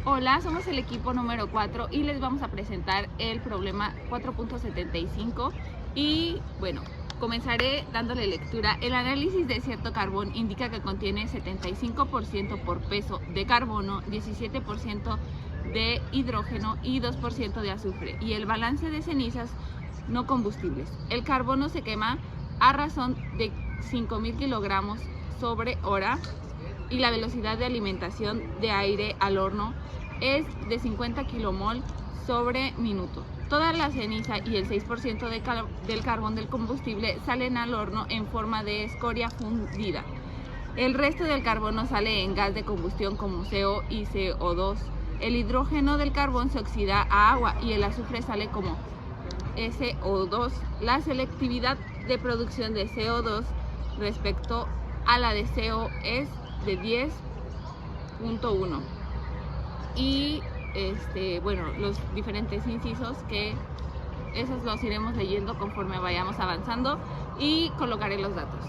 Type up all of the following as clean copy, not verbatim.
Hola, somos el equipo número 4 y les vamos a presentar el problema 4.75 y bueno, comenzaré dándole lectura. El análisis de cierto carbón indica que contiene 75% por peso de carbono, 17% de hidrógeno y 2% de azufre, y el balance de cenizas no combustibles. El carbono se quema a razón de 5.000 kilogramos sobre hora y la velocidad de alimentación de aire al horno es de 50 kilomol sobre minuto. Toda la ceniza y el 6% del carbón del combustible salen al horno en forma de escoria fundida. El resto del carbono sale en gas de combustión como CO y CO2. El hidrógeno del carbón se oxida a agua y el azufre sale como SO2. La selectividad de producción de CO2 respecto a la de CO es de 10.1. Y bueno, los diferentes incisos que esos los iremos leyendo conforme vayamos avanzando y colocaré los datos.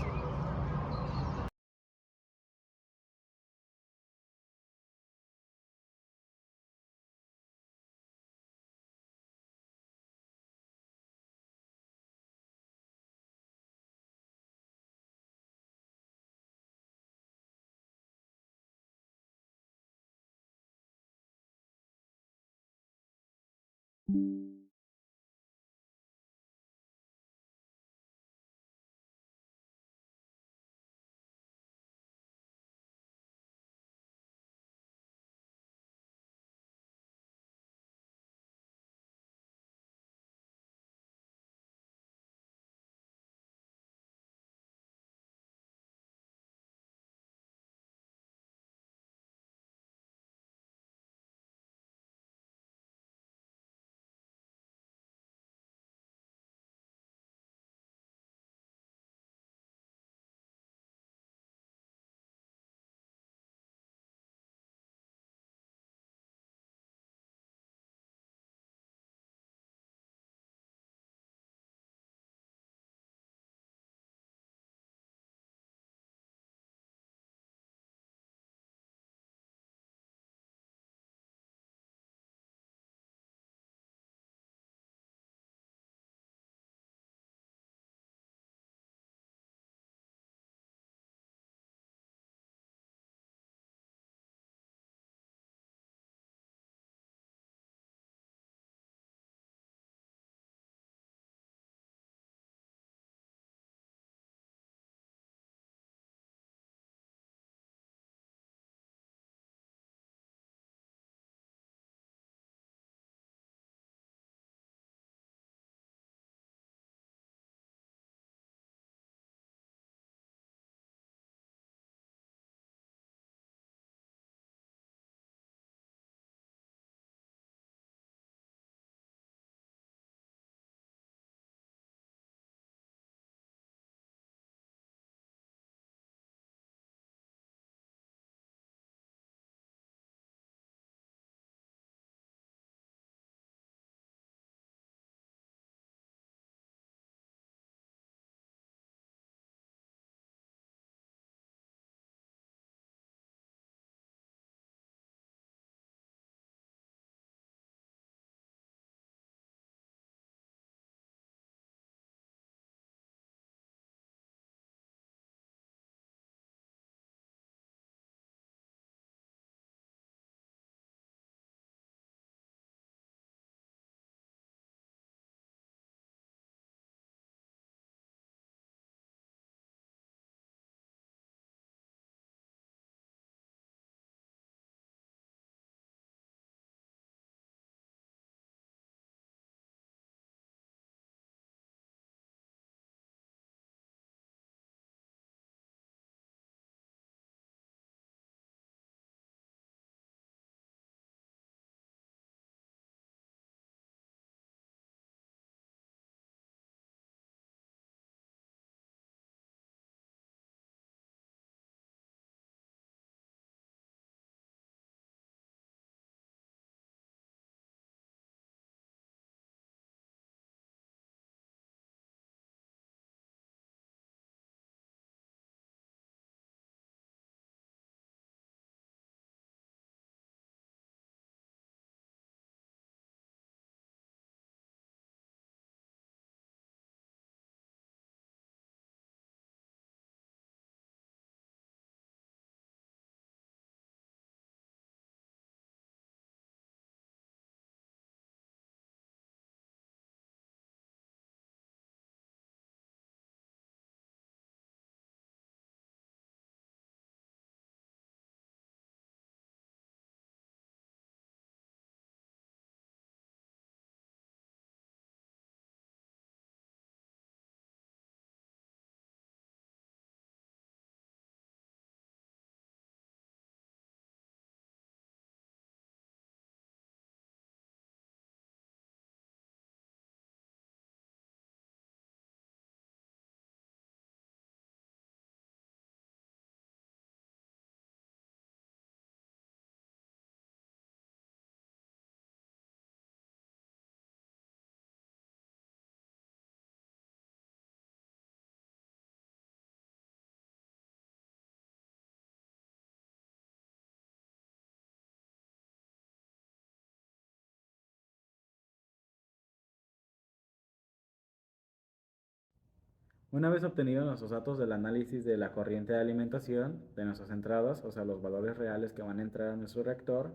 Una vez obtenidos nuestros datos del análisis de la corriente de alimentación de nuestras entradas, o sea, los valores reales que van a entrar a nuestro reactor,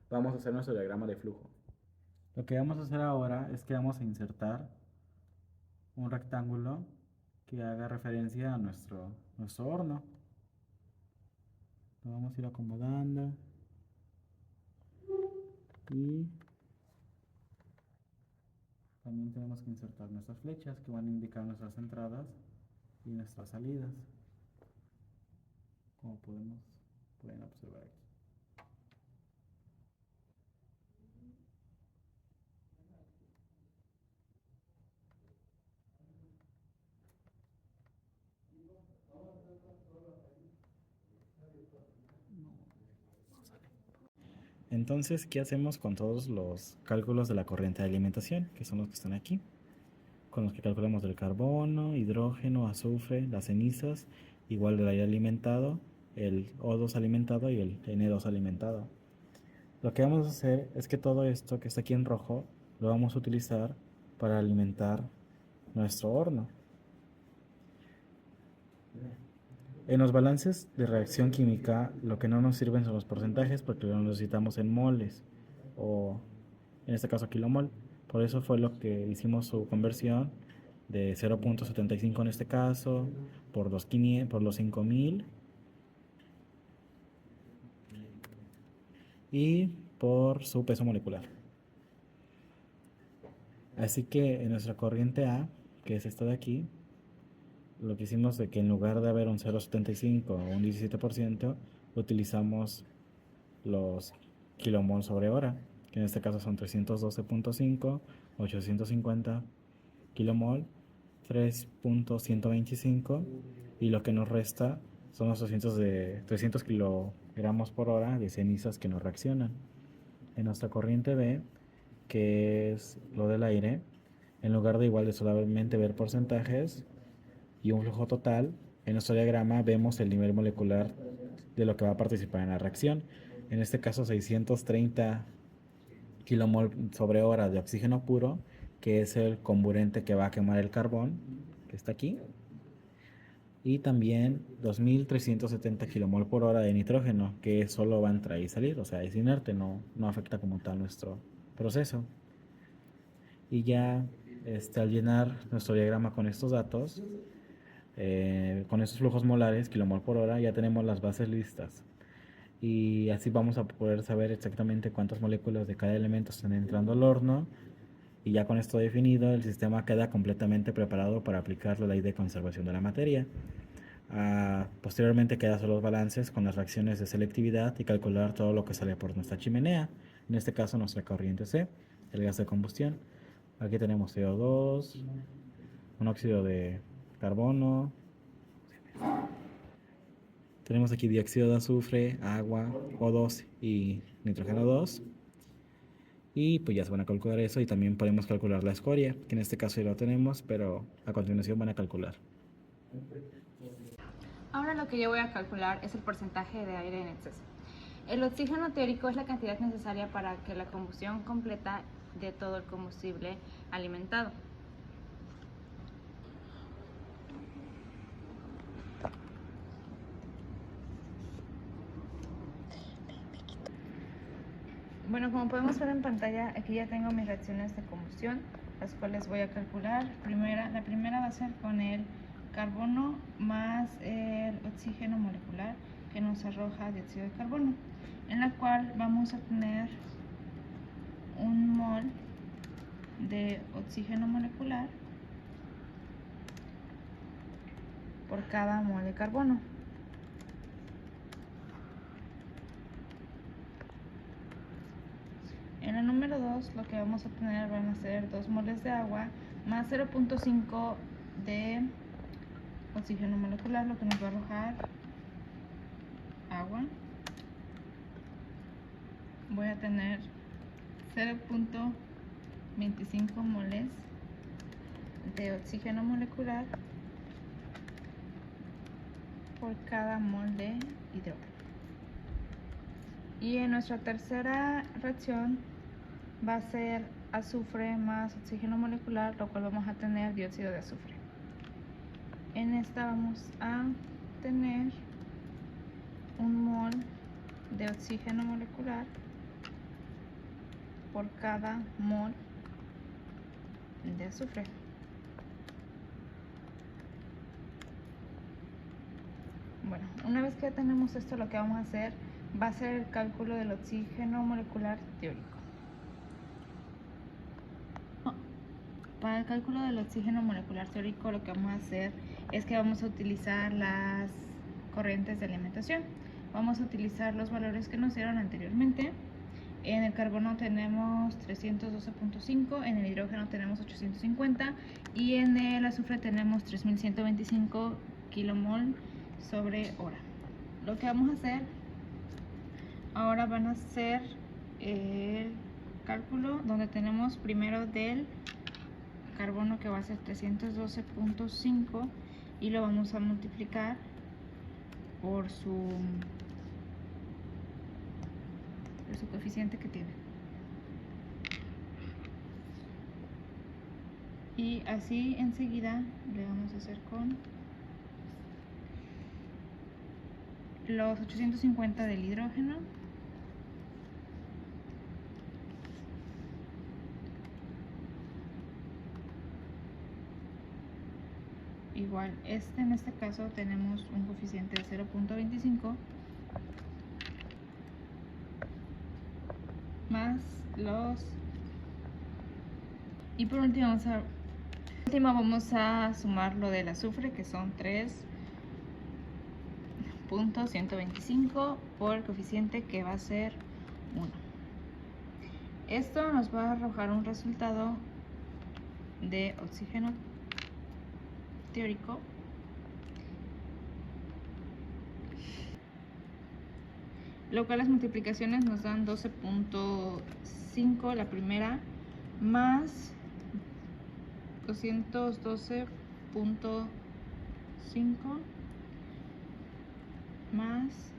vamos a hacer nuestro diagrama de flujo. Lo que vamos a hacer ahora es que vamos a insertar un rectángulo que haga referencia a nuestro horno. Lo vamos a ir acomodando y también tenemos que insertar nuestras flechas que van a indicar nuestras entradas y nuestras salidas, como pueden observar aquí. Entonces, ¿qué hacemos con todos los cálculos de la corriente de alimentación? Que son los que están aquí. Con los que calculamos el carbono, hidrógeno, azufre, las cenizas, igual el aire alimentado, el O2 alimentado y el N2 alimentado. Lo que vamos a hacer es que todo esto que está aquí en rojo lo vamos a utilizar para alimentar nuestro horno. En los balances de reacción química, lo que no nos sirven son los porcentajes porque lo necesitamos en moles o en este caso kilomol. Por eso fue lo que hicimos su conversión de 0.75 en este caso por los 5000 y por su peso molecular. Así que en nuestra corriente A, que es esta de aquí, lo que hicimos de que en lugar de haber un 0.75 o un 17%, utilizamos los kilomol sobre hora, que en este caso son 312.5, 850 kilomol, 3.125, y lo que nos resta son los 300 kilogramos por hora de cenizas que no reaccionan. En nuestra corriente B, que es lo del aire, en lugar de igual de solamente ver porcentajes y un flujo total, en nuestro diagrama vemos el nivel molecular de lo que va a participar en la reacción. En este caso 630 kilomol sobre hora de oxígeno puro, que es el comburente que va a quemar el carbón, que está aquí. Y también 2370 kilomol por hora de nitrógeno, que solo va a entrar y salir, o sea, es inerte, no afecta como tal nuestro proceso. Y ya al llenar nuestro diagrama con estos datos, con estos flujos molares, kilomol por hora, ya tenemos las bases listas. Y así vamos a poder saber exactamente cuántas moléculas de cada elemento están entrando al horno. Y ya con esto definido, el sistema queda completamente preparado para aplicar la ley de conservación de la materia. Posteriormente quedan solo los balances con las reacciones de selectividad y calcular todo lo que sale por nuestra chimenea, en este caso nuestra corriente C, el gas de combustión. Aquí tenemos CO2, monóxido de carbono, tenemos aquí dióxido de azufre, agua, O2 y nitrógeno 2. Y pues ya se van a calcular eso, y también podemos calcular la escoria, que en este caso ya lo tenemos, pero a continuación van a calcular. Ahora lo que yo voy a calcular es el porcentaje de aire en exceso. El oxígeno teórico es la cantidad necesaria para que la combustión completa de todo el combustible alimentado. Bueno, como podemos ver en pantalla, aquí ya tengo mis reacciones de combustión, las cuales voy a calcular. La primera va a ser con el carbono más el oxígeno molecular que nos arroja dióxido de carbono, en la cual vamos a tener un mol de oxígeno molecular por cada mol de carbono. En el número 2 lo que vamos a tener van a ser 2 moles de agua más 0.5 de oxígeno molecular, lo que nos va a arrojar agua. Voy a tener 0.25 moles de oxígeno molecular por cada mol de hidrógeno. Y en nuestra tercera reacción va a ser azufre más oxígeno molecular, lo cual vamos a tener dióxido de azufre. En esta vamos a tener un mol de oxígeno molecular por cada mol de azufre. Bueno, una vez que ya tenemos esto, lo que vamos a hacer va a ser el cálculo del oxígeno molecular teórico. Para el cálculo del oxígeno molecular teórico, lo que vamos a hacer es que vamos a utilizar las corrientes de alimentación. Vamos a utilizar los valores que nos dieron anteriormente. En el carbono tenemos 312.5, en el hidrógeno tenemos 850 y en el azufre tenemos 3125 kilomol sobre hora. Lo que vamos a hacer ahora van a ser el cálculo donde tenemos primero del carbono, que va a ser 312.5, y lo vamos a multiplicar por su coeficiente que tiene. Y así enseguida le vamos a hacer con los 850 del hidrógeno. Igual, en este caso tenemos un coeficiente de 0.25 más los, y por último vamos a sumar lo del azufre, que son 3.125 por el coeficiente, que va a ser 1. Esto nos va a arrojar un resultado de oxígeno teórico lo cual las multiplicaciones nos dan 12.5 la primera más 212.5 más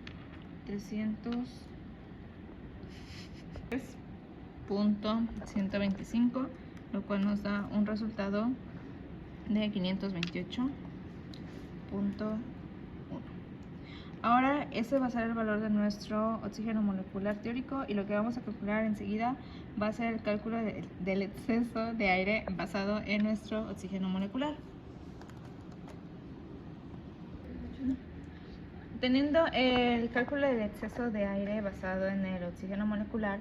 300.125, lo cual nos da un resultado de 528.1. Ahora ese va a ser el valor de nuestro oxígeno molecular teórico, y lo que vamos a calcular enseguida va a ser el cálculo del exceso de aire basado en nuestro oxígeno molecular. Teniendo el cálculo del exceso de aire basado en el oxígeno molecular,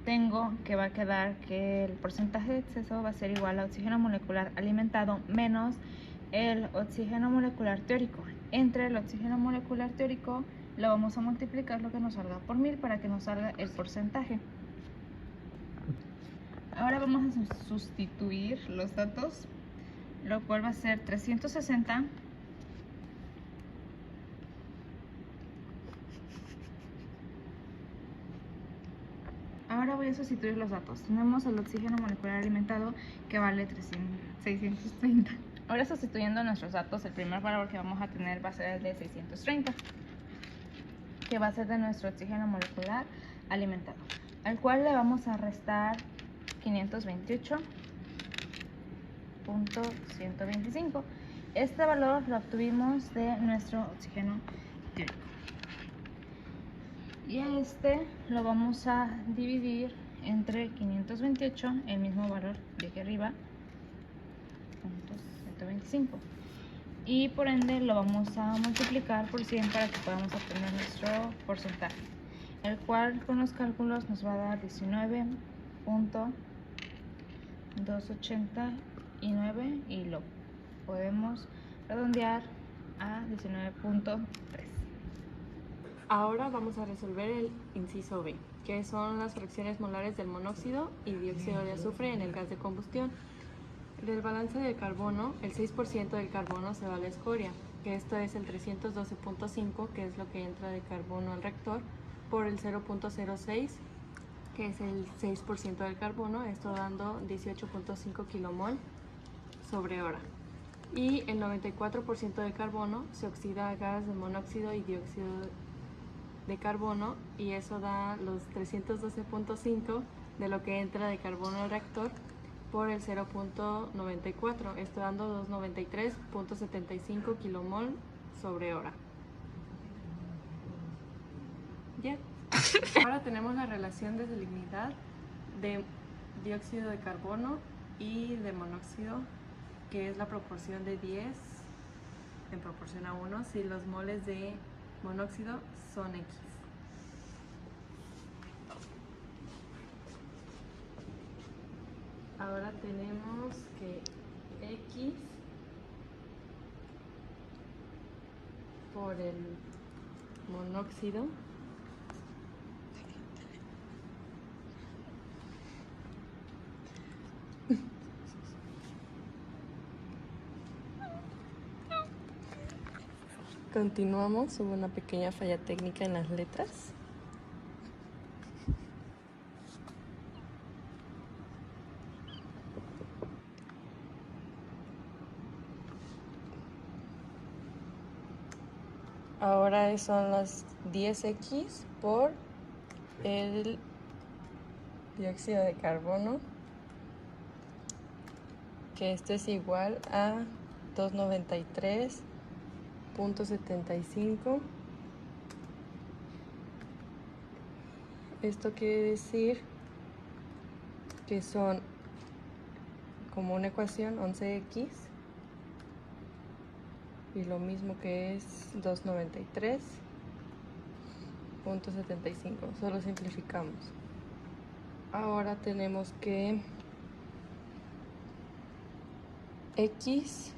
tengo que va a quedar que el porcentaje de exceso va a ser igual a oxígeno molecular alimentado menos el oxígeno molecular teórico. Entre el oxígeno molecular teórico lo vamos a multiplicar lo que nos salga por 1000 para que nos salga el porcentaje. Ahora vamos a sustituir los datos, lo cual va a ser 360 Ahora voy a sustituir los datos. Tenemos el oxígeno molecular alimentado, que vale 630. Ahora, sustituyendo nuestros datos, el primer valor que vamos a tener va a ser el de 630, que va a ser de nuestro oxígeno molecular alimentado, al cual le vamos a restar 528.125. Este valor lo obtuvimos de nuestro oxígeno teórico. Y a este lo vamos a dividir entre 528, el mismo valor de aquí arriba, 125. Y por ende lo vamos a multiplicar por 100 para que podamos obtener nuestro porcentaje, el cual con los cálculos nos va a dar 19.289 y lo podemos redondear a 19.3. Ahora vamos a resolver el inciso B, que son las fracciones molares del monóxido y dióxido de azufre en el gas de combustión. Del balance del carbono, el 6% del carbono se va a la escoria, que esto es el 312.5, que es lo que entra de carbono al reactor, por el 0.06, que es el 6% del carbono, esto dando 18.5 kilomol sobre hora. Y el 94% del carbono se oxida a gas de monóxido y dióxido de carbono, y eso da los 312.5 de lo que entra de carbono al reactor, por el 0.94, esto dando 293.75 kilomol sobre hora. Ya. Ahora tenemos la relación de salinidad de dióxido de carbono y de monóxido, que es la proporción de 10 en proporción a 1 si los moles de monóxido son X. Ahora tenemos que X por el monóxido continuamos, hubo una pequeña falla técnica en las letras. Ahora son las 10X por el dióxido de carbono, que esto es igual a 293.75. Esto quiere decir que son como una ecuación 11X y lo mismo que es 293.75. Solo simplificamos. Ahora tenemos que X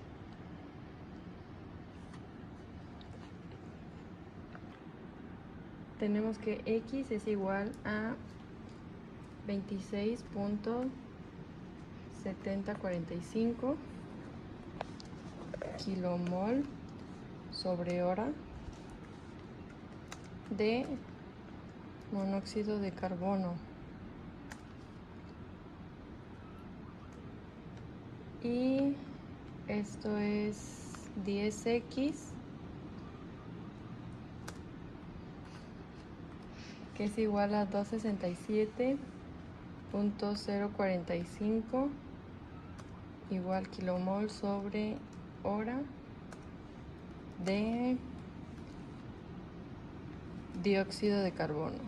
es igual a 26.7045 kilomol sobre hora de monóxido de carbono. Y esto es 10X, que es igual a 267.045 igual kilomol sobre hora de dióxido de carbono.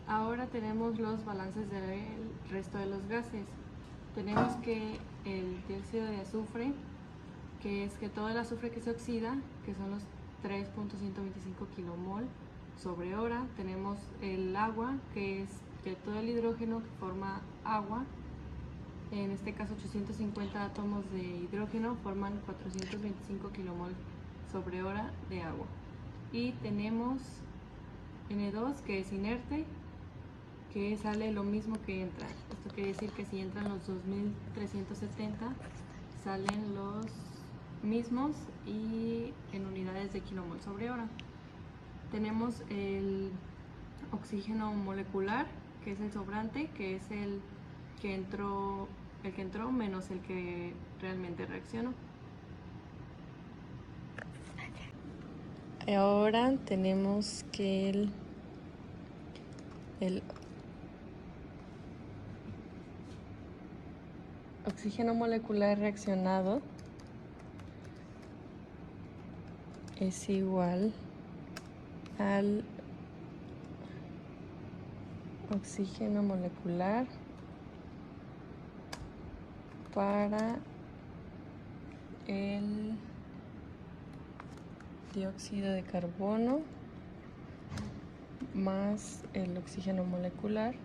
Ahora tenemos los balances del resto de los gases. Tenemos que el dióxido de azufre, que es que todo el azufre que se oxida, que son los 3.125 kilomol sobre hora. Tenemos el agua, que es que todo el hidrógeno que forma agua, en este caso 850 átomos de hidrógeno forman 425 kilomol sobre hora de agua. Y tenemos N2, que es inerte, que sale lo mismo que entra. Esto quiere decir que si entran los 2370, salen los mismos y en unidades de kilomol sobre hora. Tenemos el oxígeno molecular, que es el sobrante, que es el que entró menos el que realmente reaccionó. Ahora tenemos que el oxígeno molecular reaccionado es igual al oxígeno molecular para el dióxido de carbono más el oxígeno molecular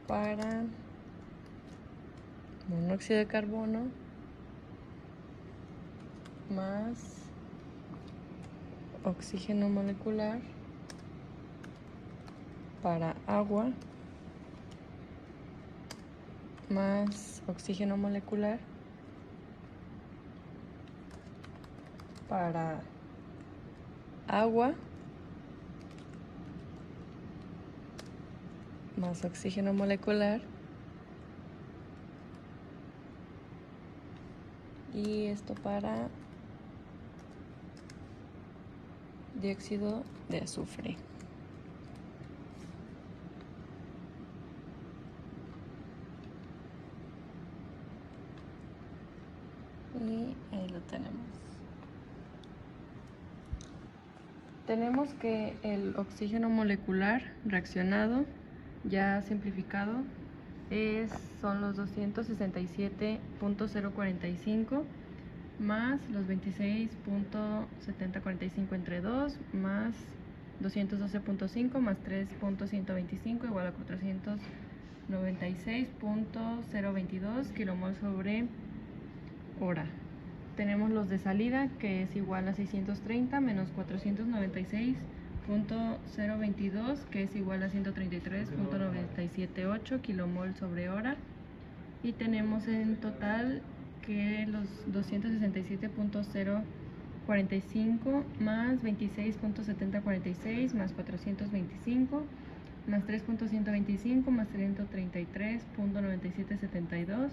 para monóxido de carbono más oxígeno molecular para agua más oxígeno molecular para agua más oxígeno molecular y esto para dióxido de azufre. Y ahí lo tenemos. Tenemos que el oxígeno molecular reaccionado, ya simplificado, son los 267.045 más los 26.7045 entre 2 más 212.5 más 3.125 igual a 496.022 kilomol sobre hora. Tenemos los de salida, que es igual a 630 menos 496.022, que es igual a 133.978 kilomol sobre hora. Y tenemos en total que los 267.045 más 26.7046 más 425 más 3.125 más 133.9772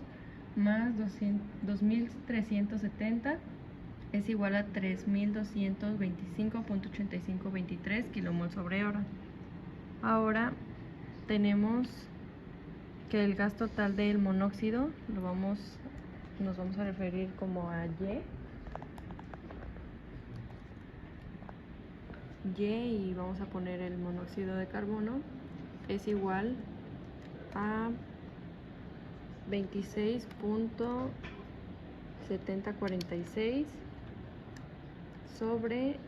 más 2.370 es igual a 3.225.8523 kilomol sobre hora. Ahora tenemos que el gas total del monóxido nos vamos a referir como a Y y vamos a poner el monóxido de carbono es igual a 26.7046 sobre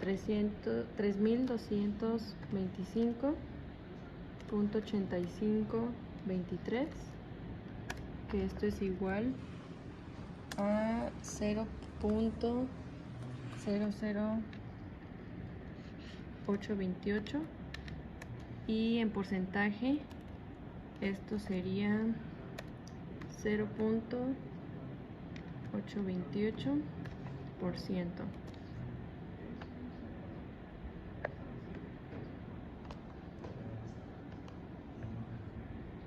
3.225.8523, que esto es igual a 0.00828, y en porcentaje esto sería 0.828%.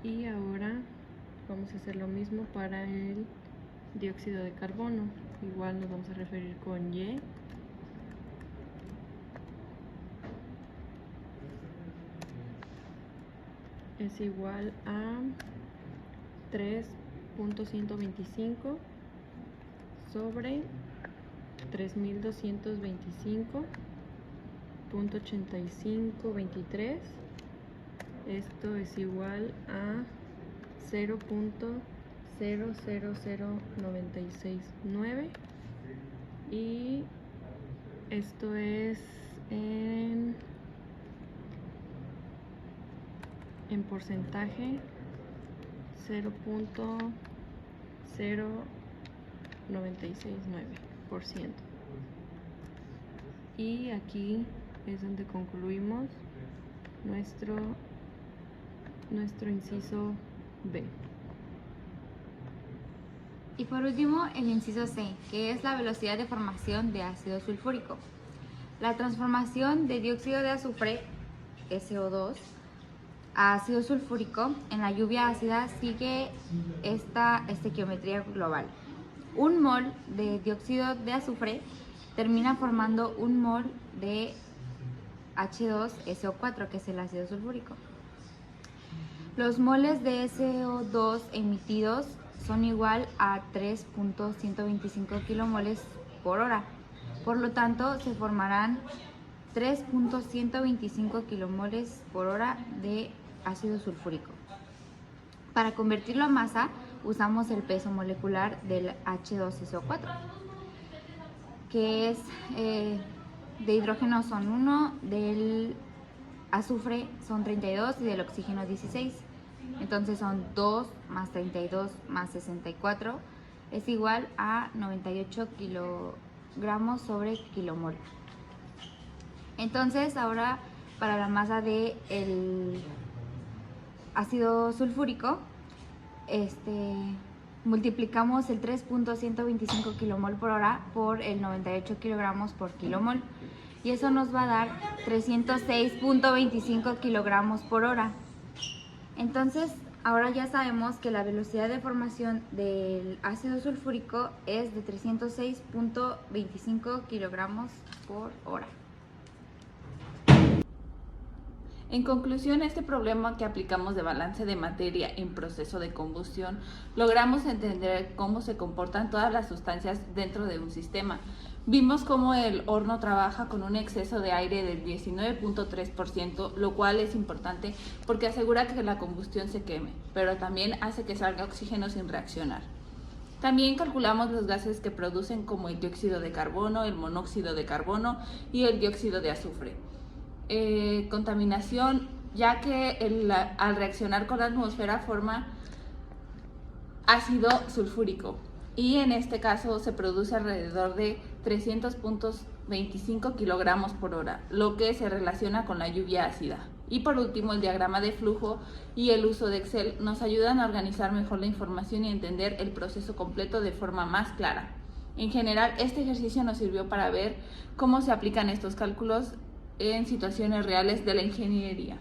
Y ahora vamos a hacer lo mismo para el dióxido de carbono. Igual nos vamos a referir con Y. Es igual a 3.125 sobre 3.225.8523. Esto es igual a 0.000969, y esto es en porcentaje 0.0969%. Y aquí es donde concluimos nuestro inciso B. Y por último, el inciso C, que es la velocidad de formación de ácido sulfúrico. La transformación de dióxido de azufre, SO2, a ácido sulfúrico en la lluvia ácida sigue esta estequiometría global. Un mol de dióxido de azufre termina formando un mol de H2SO4, que es el ácido sulfúrico. Los moles de SO2 emitidos son igual a 3.125 kilomoles por hora. Por lo tanto, se formarán 3.125 kilomoles por hora de ácido sulfúrico. Para convertirlo a masa, usamos el peso molecular del H2SO4, que es de hidrógeno son 1, del azufre son 32 y del oxígeno 16. Entonces son 2 más 32 más 64 es igual a 98 kilogramos sobre kilomol. Entonces ahora para la masa del ácido sulfúrico, multiplicamos el 3.125 kilomol por hora por el 98 kilogramos por kilomol, y eso nos va a dar 306.25 kilogramos por hora. Entonces ahora ya sabemos que la velocidad de formación del ácido sulfúrico es de 306.25 kilogramos por hora. En conclusión, este problema que aplicamos de balance de materia en proceso de combustión, logramos entender cómo se comportan todas las sustancias dentro de un sistema. Vimos cómo el horno trabaja con un exceso de aire del 19.3%, lo cual es importante porque asegura que la combustión se queme, pero también hace que salga oxígeno sin reaccionar. También calculamos los gases que producen como el dióxido de carbono, el monóxido de carbono y el dióxido de azufre. Contaminación, ya que al reaccionar con la atmósfera forma ácido sulfúrico y en este caso se produce alrededor de 300.25 kilogramos por hora, lo que se relaciona con la lluvia ácida. Y por último, el diagrama de flujo y el uso de Excel nos ayudan a organizar mejor la información y entender el proceso completo de forma más clara. En general, este ejercicio nos sirvió para ver cómo se aplican estos cálculos en situaciones reales de la ingeniería.